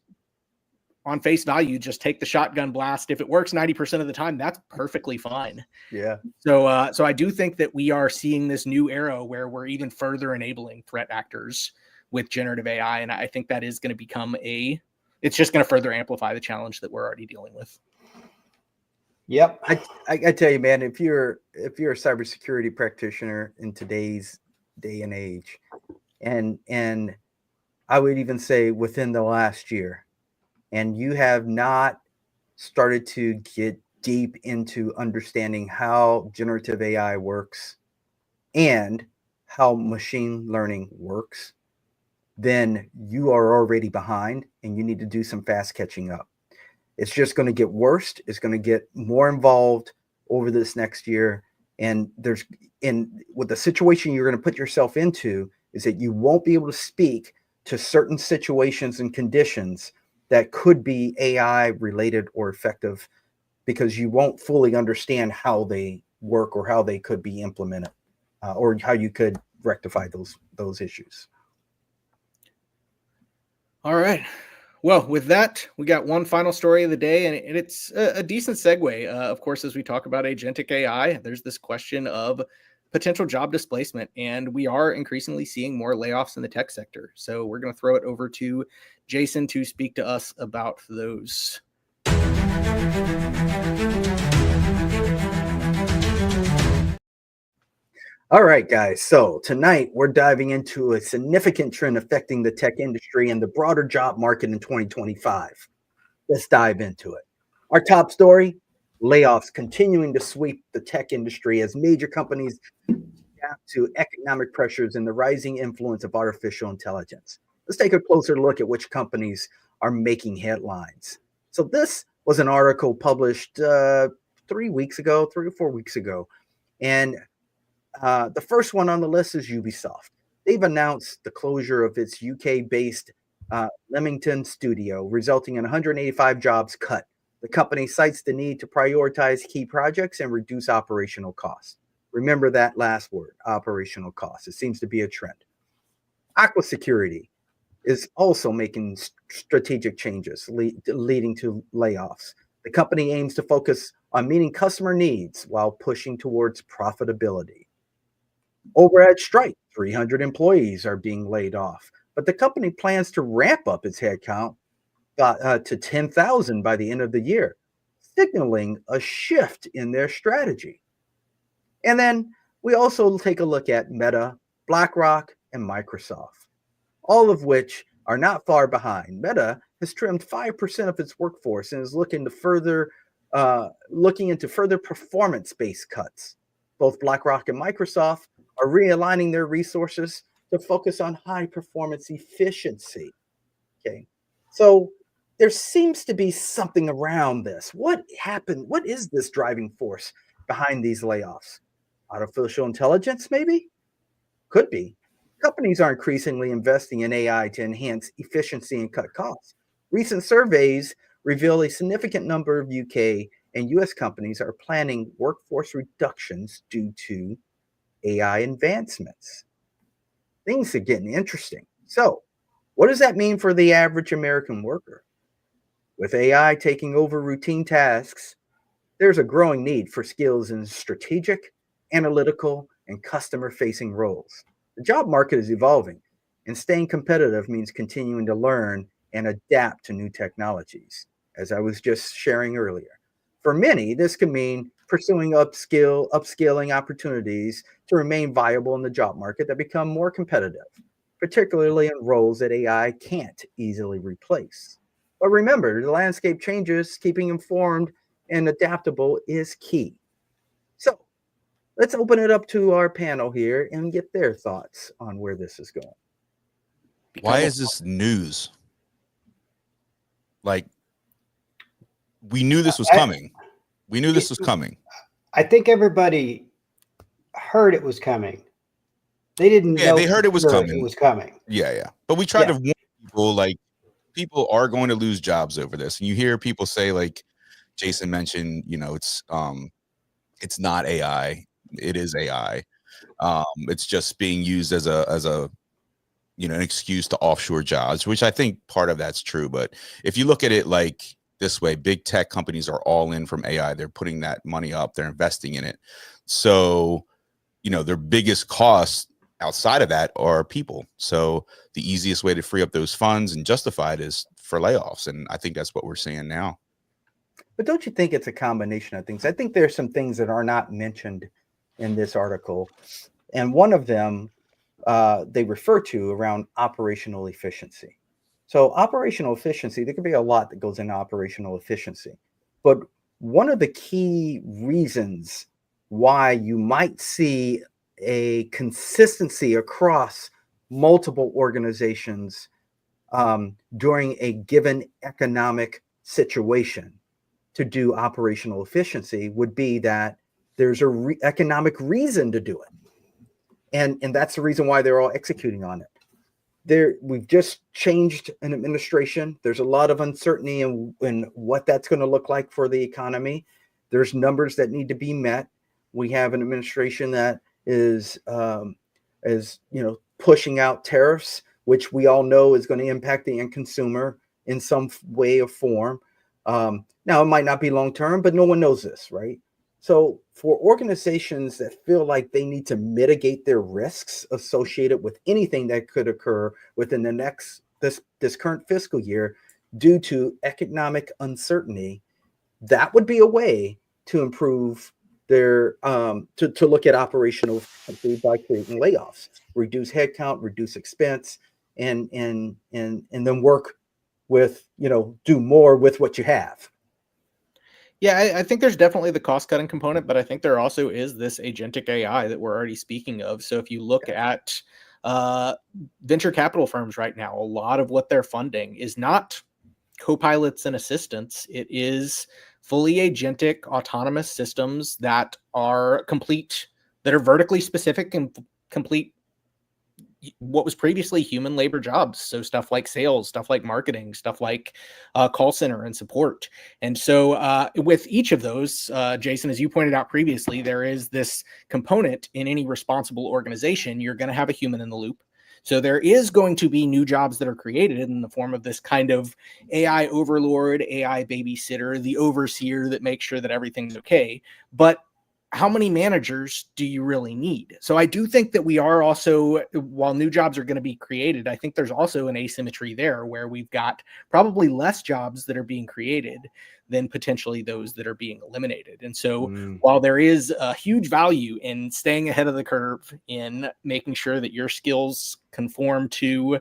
on face value, just take the shotgun blast. If it works 90% of the time, that's perfectly fine. Yeah. So I do think that we are seeing this new era where we're even further enabling threat actors with generative AI. And I think that is going to become it's just going to further amplify the challenge that we're already dealing with. Yep. I tell you, man, if you're a cybersecurity practitioner in today's day and age, and I would even say within the last year, and you have not started to get deep into understanding how generative AI works and how machine learning works, then you are already behind and you need to do some fast catching up. It's just going to get worse. It's going to get more involved over this next year. And with the situation you're going to put yourself into is that you won't be able to speak to certain situations and conditions that could be AI related or effective, because you won't fully understand how they work or how they could be implemented, or how you could rectify those issues. All right. Well, with that, we got one final story of the day, and it's a decent segue. Of course, as we talk about agentic AI, there's this question of potential job displacement, and we are increasingly seeing more layoffs in the tech sector. So we're going to throw it over to Jason to speak to us about those. All right, guys. So tonight we're diving into a significant trend affecting the tech industry and the broader job market in 2025. Let's dive into it. Our top story: layoffs continuing to sweep the tech industry as major companies adapt to economic pressures and the rising influence of artificial intelligence. Let's take a closer look at which companies are making headlines. So this was an article published 3 or 4 weeks ago. And the first one on the list is Ubisoft. They've announced the closure of its UK-based Leamington studio, resulting in 185 jobs cut. The company cites the need to prioritize key projects and reduce operational costs. Remember that last word, operational costs. It seems to be a trend. Aqua Security is also making strategic changes, leading to layoffs. The company aims to focus on meeting customer needs while pushing towards profitability. Over at Stripe, 300 employees are being laid off, but the company plans to ramp up its headcount to 10,000 by the end of the year. signaling a shift in their strategy. And then we also take a look at Meta, BlackRock, and Microsoft, all of which are not far behind. Meta has trimmed 5% of its workforce and is looking into further performance-based cuts. Both BlackRock and Microsoft are realigning their resources to focus on high-performance efficiency. Okay, so there seems to be something around this. What happened? What is this driving force behind these layoffs? Artificial intelligence, maybe? Could be. Companies are increasingly investing in AI to enhance efficiency and cut costs. Recent surveys reveal a significant number of UK and US companies are planning workforce reductions due to AI advancements. Things are getting interesting. So, what does that mean for the average American worker? With AI taking over routine tasks, there's a growing need for skills in strategic, analytical, and customer-facing roles. The job market is evolving, and staying competitive means continuing to learn and adapt to new technologies, as I was just sharing earlier. For many, this can mean pursuing upskilling opportunities to remain viable in the job market that become more competitive, particularly in roles that AI can't easily replace. But remember, the landscape changes, keeping informed and adaptable is key. So let's open it up to our panel here and get their thoughts on where this is going. Why is this news? Like, we knew this was coming. We knew this was coming. I think everybody heard it was coming. They didn't know. They heard it was coming. It was coming. Yeah. But we tried to warn people, like, people are going to lose jobs over this. And you hear people say, like Jason mentioned, it's not AI. It is AI. It's just being used as a an excuse to offshore jobs, which I think part of that's true. But if you look at it like this way, big tech companies are all in from AI. They're putting that money up. They're investing in it. So, their biggest costs outside of that are people. So the easiest way to free up those funds and justify it is for layoffs. And I think that's what we're seeing now. But don't you think it's a combination of things? I think there's some things that are not mentioned in this article. And one of them they refer to around operational efficiency. So operational efficiency, there could be a lot that goes into operational efficiency. But one of the key reasons why you might see a consistency across multiple organizations during a given economic situation to do operational efficiency would be that there's a economic reason to do it. And that's the reason why they're all executing on it. We've just changed an administration. There's a lot of uncertainty in what that's going to look like for the economy. There's numbers that need to be met. We have an administration that is pushing out tariffs, which we all know is going to impact the end consumer in some way or form. Now, it might not be long term, but no one knows this, right? So for organizations that feel like they need to mitigate their risks associated with anything that could occur within this current fiscal year due to economic uncertainty, that would be a way to improve their to look at operational efficiency by creating layoffs, reduce headcount, reduce expense, and then work with, do more with what you have. Yeah, I think there's definitely the cost-cutting component, but I think there also is this agentic AI that we're already speaking of. So if you look at venture capital firms right now, a lot of what they're funding is not co-pilots and assistants. It is fully agentic autonomous systems that are vertically specific and complete what was previously human labor jobs. So stuff like sales, stuff like marketing, stuff like call center and support. And so with each of those, Jason, as you pointed out previously, there is this component in any responsible organization. You're going to have a human in the loop. So there is going to be new jobs that are created in the form of this kind of AI overlord, AI babysitter, the overseer that makes sure that everything's okay. But how many managers do you really need? So I do think that we are also, while new jobs are going to be created, I think there's also an asymmetry there where we've got probably less jobs that are being created than potentially those that are being eliminated. And so while there is a huge value in staying ahead of the curve, in making sure that your skills conform to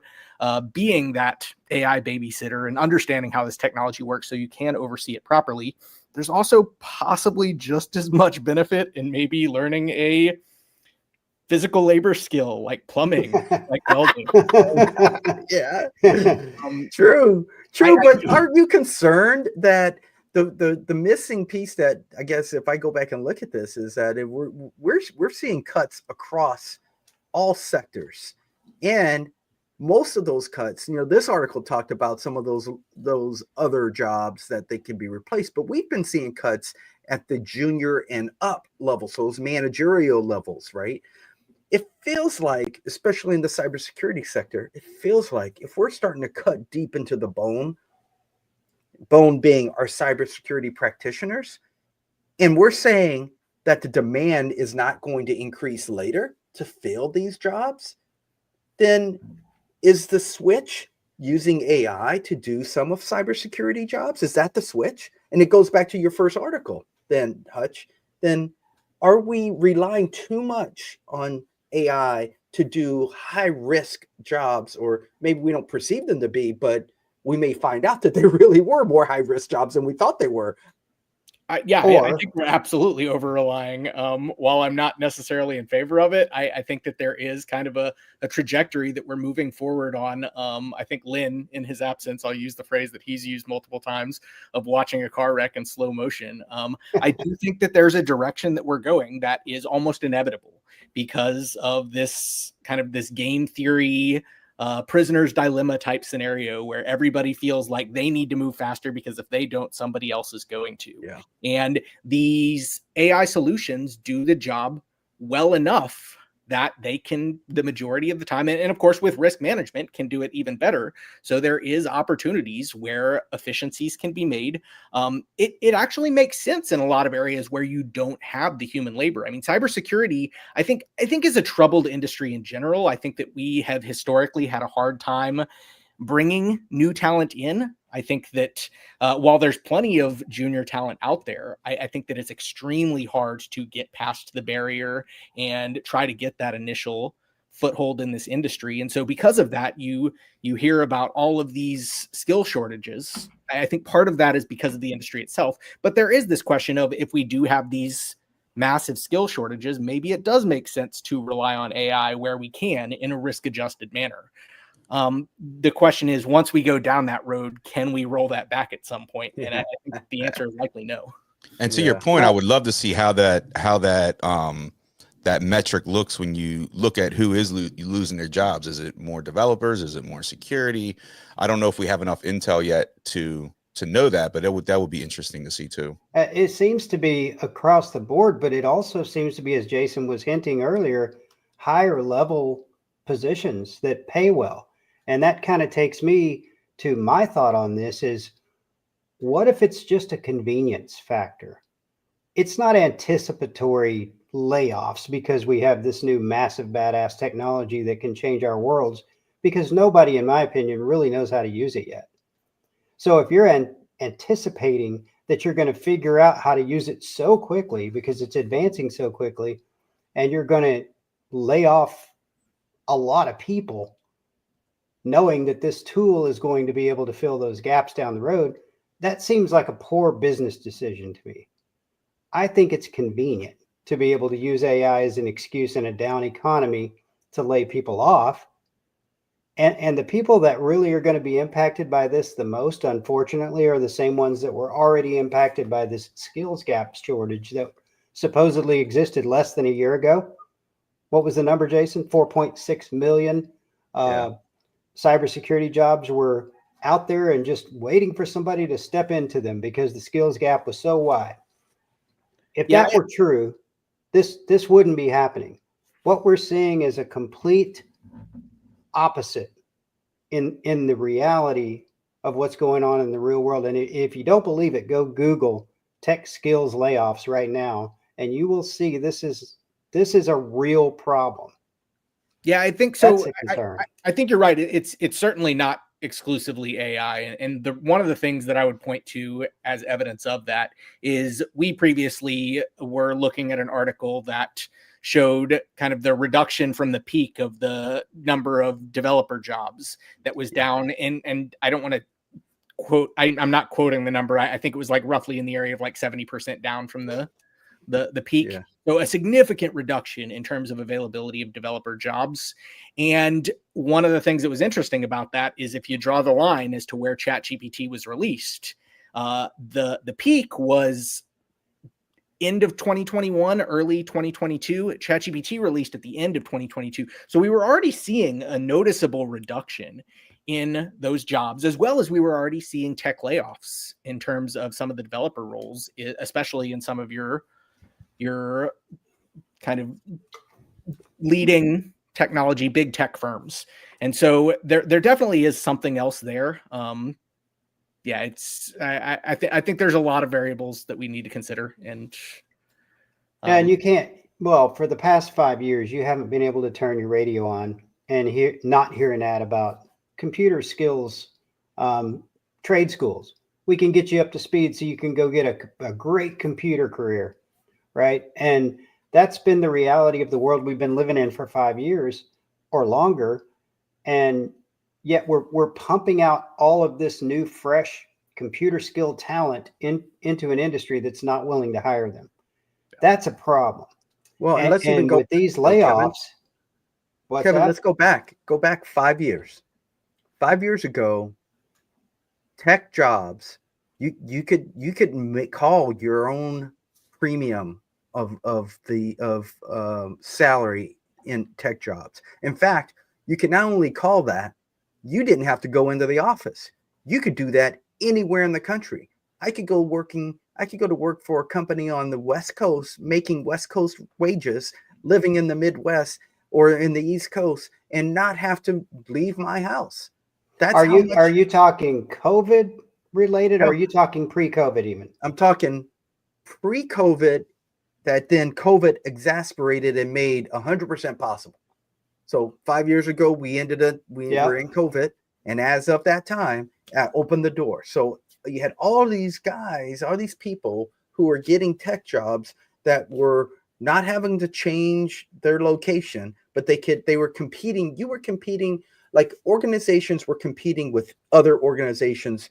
being that AI babysitter and understanding how this technology works so you can oversee it properly, there's also possibly just as much benefit in maybe learning a physical labor skill like plumbing, like welding. Yeah, true. But aren't you concerned that the missing piece that, I guess, if I go back and look at this, is that we're seeing cuts across all sectors, and most of those cuts, this article talked about some of those other jobs that they can be replaced, but we've been seeing cuts at the junior and up level, so those managerial levels, right? It feels like, especially in the cybersecurity sector, it feels like if we're starting to cut deep into the bone being our cybersecurity practitioners, and we're saying that the demand is not going to increase later to fill these jobs, then is the switch using AI to do some of cybersecurity jobs? Is that the switch? And it goes back to your first article, then, Hutch. Then are we relying too much on AI to do high-risk jobs, or maybe we don't perceive them to be, but we may find out that they really were more high-risk jobs than we thought they were? I think we're absolutely over relying. While I'm not necessarily in favor of it, I think that there is kind of a trajectory that we're moving forward on. I think Len, in his absence, I'll use the phrase that he's used multiple times, of watching a car wreck in slow motion. I do think that there's a direction that we're going that is almost inevitable because of this kind of this game theory, prisoner's dilemma type scenario where everybody feels like they need to move faster because if they don't, somebody else is going to. Yeah. And these AI solutions do the job well enough that they can, the majority of the time, and of course with risk management, can do it even better. So there is opportunities where efficiencies can be made. It actually makes sense in a lot of areas where you don't have the human labor. I mean, cybersecurity, I think is a troubled industry in general. I think that we have historically had a hard time bringing new talent in. I think that while there's plenty of junior talent out there, I think that it's extremely hard to get past the barrier and try to get that initial foothold in this industry. And so because of that, you hear about all of these skill shortages. I think part of that is because of the industry itself. But there is this question of, if we do have these massive skill shortages, maybe it does make sense to rely on AI where we can in a risk-adjusted manner. The question is, once we go down that road, can we roll that back at some point? And I think the answer is likely no. And to your point, I would love to see how that metric looks when you look at who is losing their jobs. Is it more developers? Is it more security? I don't know if we have enough intel yet to know that, but that would be interesting to see too. It seems to be across the board, but it also seems to be, as Jason was hinting earlier, higher level positions that pay well. And that kind of takes me to my thought on this is, what if it's just a convenience factor? It's not anticipatory layoffs because we have this new massive badass technology that can change our worlds, because nobody, in my opinion, really knows how to use it yet. So if you're anticipating that you're going to figure out how to use it so quickly because it's advancing so quickly, and you're going to lay off a lot of people, knowing that this tool is going to be able to fill those gaps down the road, that seems like a poor business decision to me. I think it's convenient to be able to use AI as an excuse in a down economy to lay people off. And the people that really are going to be impacted by this the most, unfortunately, are the same ones that were already impacted by this skills gap shortage that supposedly existed less than a year ago. What was the number, Jason? 4.6 million cybersecurity jobs were out there and just waiting for somebody to step into them because the skills gap was so wide. If that were true, this wouldn't be happening. What we're seeing is a complete opposite in the reality of what's going on in the real world. And if you don't believe it, go Google tech skills layoffs right now and you will see this is a real problem. Yeah, I think so. That's a concern. I think you're right. It's certainly not exclusively AI. And one of the things that I would point to as evidence of that is we previously were looking at an article that showed kind of the reduction from the peak of the number of developer jobs that was down. And I don't want to quote, I'm not quoting the number. I think it was like roughly in the area of like 70% down from the peak. Yeah. So a significant reduction in terms of availability of developer jobs. And one of the things that was interesting about that is if you draw the line as to where ChatGPT was released, the peak was end of 2021, early 2022. ChatGPT released at the end of 2022. So we were already seeing a noticeable reduction in those jobs, as well as we were already seeing tech layoffs in terms of some of the developer roles, especially in some of your kind of leading technology, big tech firms. And so there definitely is something else there. Yeah, I think there's a lot of variables that we need to consider. And you can't, well, for the past 5 years, you haven't been able to turn your radio on and not hear an ad about computer skills, trade schools. We can get you up to speed so you can go get a great computer career. Right. And that's been the reality of the world we've been living in for 5 years or longer. And yet we're pumping out all of this new, fresh computer skilled talent into an industry that's not willing to hire them. That's a problem. Well, and let's even go with these layoffs. Kevin, let's go back 5 years. 5 years ago, tech jobs, you could call your own premium of salary in tech jobs. In fact, you can not only call that, you didn't have to go into the office. You could do that anywhere in the country. I could go to work for a company on the West Coast, making West Coast wages, living in the Midwest or in the East Coast, and not have to leave my house. Are you talking COVID related, or are you talking pre-COVID even? I'm talking pre-COVID, that then COVID exasperated and made 100% possible. So 5 years ago, we were in COVID, and as of that time, opened the door. So you had all these guys, all these people who were getting tech jobs that were not having to change their location, but they were competing. You were competing, like organizations were competing with other organizations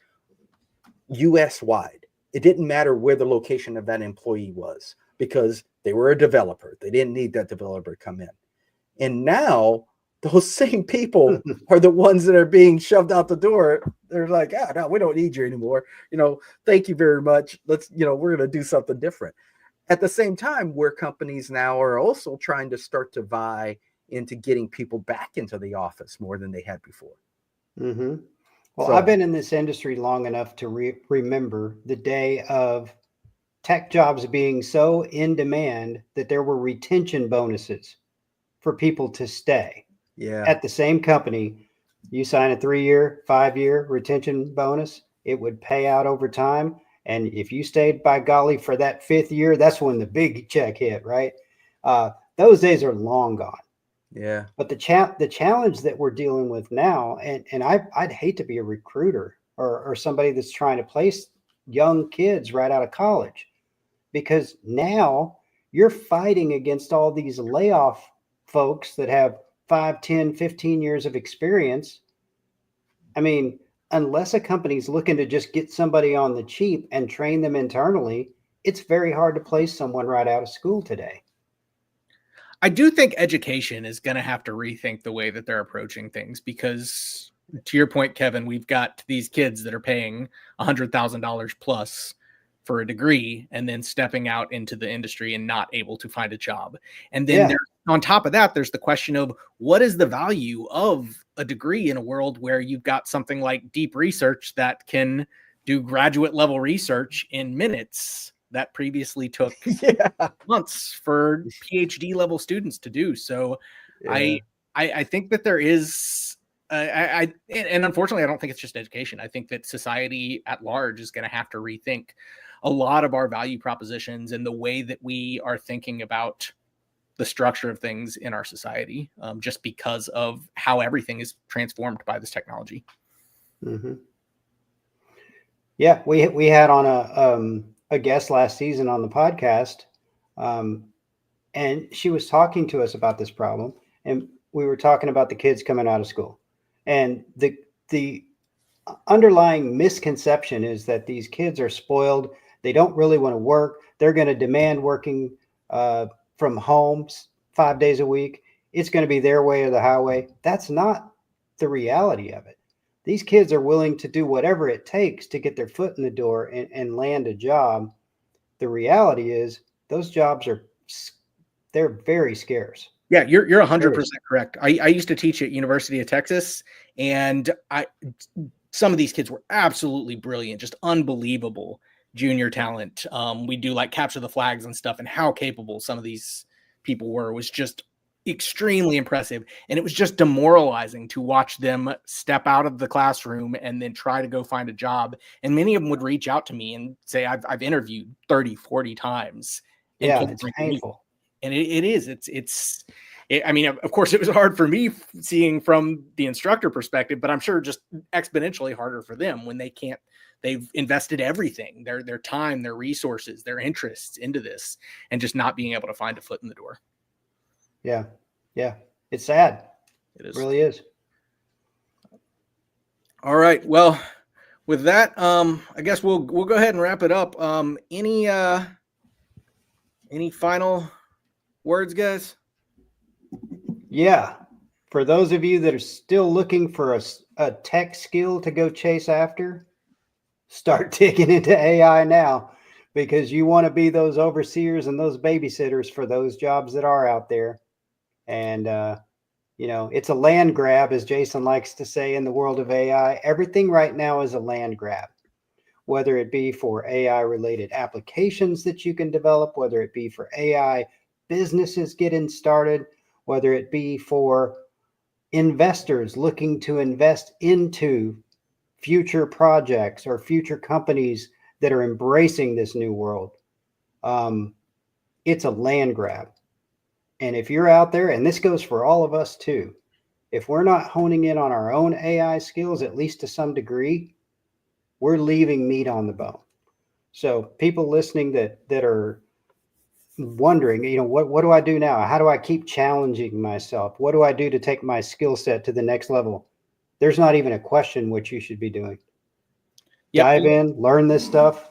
US wide. It didn't matter where the location of that employee was, because they were a developer. They didn't need that developer to come in. And now those same people are the ones that are being shoved out the door. They're like, no, we don't need you anymore. Thank you very much. We're going to do something different. At the same time, where companies now are also trying to start to vie into getting people back into the office more than they had before. Mm-hmm. Well, I've been in this industry long enough to remember the day of tech jobs being so in demand that there were retention bonuses for people to stay. Yeah. At the same company. You sign a 3-year, 5-year retention bonus, it would pay out over time. And if you stayed, by golly, for that 5th year, that's when the big check hit, right? Those days are long gone. Yeah. But the challenge that we're dealing with now, and I'd hate to be a recruiter or somebody that's trying to place young kids right out of college, because now you're fighting against all these layoff folks that have 5, 10, 15 years of experience. I mean, unless a company's looking to just get somebody on the cheap and train them internally, it's very hard to place someone right out of school today. I do think education is going to have to rethink the way that they're approaching things, because to your point, Kevin, we've got these kids that are paying $100,000 plus for a degree and then stepping out into the industry and not able to find a job. And then on top of that, there's the question of what is the value of a degree in a world where you've got something like deep research that can do graduate level research in minutes that previously took months for PhD level students to do. So I think that there is And unfortunately, I don't think it's just education. I think that society at large is going to have to rethink a lot of our value propositions and the way that we are thinking about the structure of things in our society, just because of how everything is transformed by this technology. Mm-hmm. Yeah, we had on a guest last season on the podcast, and she was talking to us about this problem, and we were talking about the kids coming out of school, and the underlying misconception is that these kids are spoiled. They don't really want to work. They're going to demand working from home 5 days a week. It's going to be their way or the highway. That's not the reality of it. These kids are willing to do whatever it takes to get their foot in the door and land a job. The reality is those jobs they're very scarce. Yeah, you're 100% correct. I used to teach at University of Texas, and some of these kids were absolutely brilliant, just unbelievable junior talent. We do like capture the flags and stuff, and how capable some of these people were was just extremely impressive. And it was just demoralizing to watch them step out of the classroom and then try to go find a job. And many of them would reach out to me and say, I've interviewed 30, 40 times. Yeah, it's painful. And it is. I mean, of course, it was hard for me seeing from the instructor perspective, but I'm sure just exponentially harder for them when they've invested everything, their time, their resources, their interests into this, and just not being able to find a foot in the door. Yeah. Yeah. It's sad. It is. It really is. All right. Well, with that, I guess we'll go ahead and wrap it up. Any final words, guys? Yeah. For those of you that are still looking for a tech skill to go chase after, start digging into AI now, because you want to be those overseers and those babysitters for those jobs that are out there. And, it's a land grab, as Jason likes to say, in the world of AI. Everything right now is a land grab, whether it be for AI related applications that you can develop, whether it be for AI businesses getting started, whether it be for investors looking to invest into future projects or future companies that are embracing this new world. It's a land grab. And if you're out there, and this goes for all of us too, if we're not honing in on our own AI skills, at least to some degree, we're leaving meat on the bone. So people listening that are wondering, what do I do now? How do I keep challenging myself? What do I do to take my skill set to the next level? There's not even a question what you should be doing. Yep. Dive in, learn this stuff,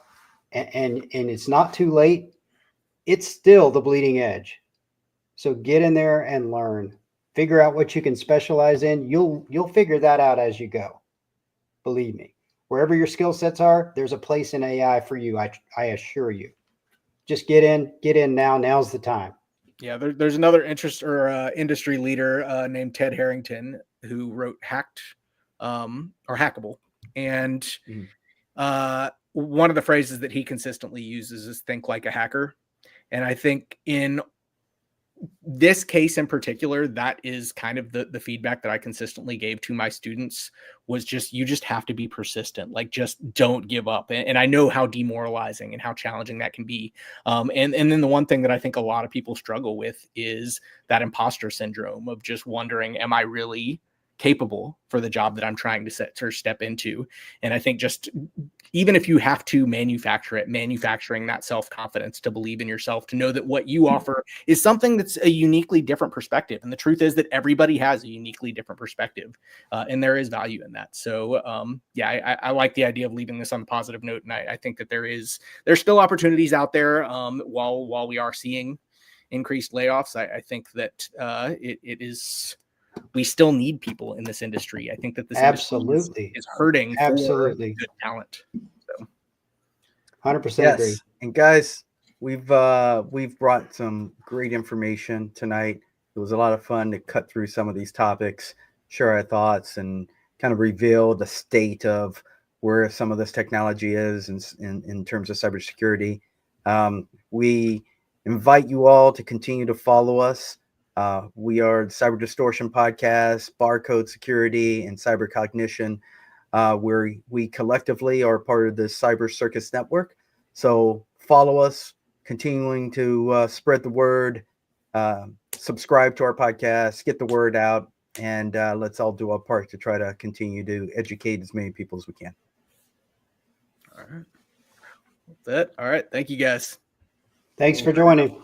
and it's not too late. It's still the bleeding edge. So get in there and learn. Figure out what you can specialize in. You'll figure that out as you go. Believe me. Wherever your skill sets are, there's a place in AI for you. I assure you. Just get in now. Now's the time. Yeah, there's another industry leader named Ted Harrington who wrote Hacked or Hackable. And one of the phrases that he consistently uses is think like a hacker. And I think in this case in particular, that is kind of the feedback that I consistently gave to my students was you just have to be persistent. Like, just don't give up. And I know how demoralizing and how challenging that can be. And then the one thing that I think a lot of people struggle with is that imposter syndrome of just wondering, am I really capable for the job that I'm trying to step into? And I think just even if you have to manufacturing that self-confidence to believe in yourself, to know that what you offer is something that's a uniquely different perspective. And the truth is that everybody has a uniquely different perspective, and there is value in that. So I like the idea of leaving this on a positive note. And I think that there's still opportunities out there while we are seeing increased layoffs. I think that it is, we still need people in this industry. I think that this absolutely is hurting for good talent. So 100% agree. And guys, we've brought some great information tonight. It was a lot of fun to cut through some of these topics, share our thoughts, and kind of reveal the state of where some of this technology is in terms of cybersecurity. We invite you all to continue to follow us We are the Cyber Distortion podcast, BarCode Security, and Cyber Cognition, where we collectively are part of the Cyber Circus Network. So follow us, continuing to spread the word, subscribe to our podcast, get the word out, and let's all do our part to try to continue to educate as many people as we can. All right. That's it. All right. Thank you, guys. Thanks for joining.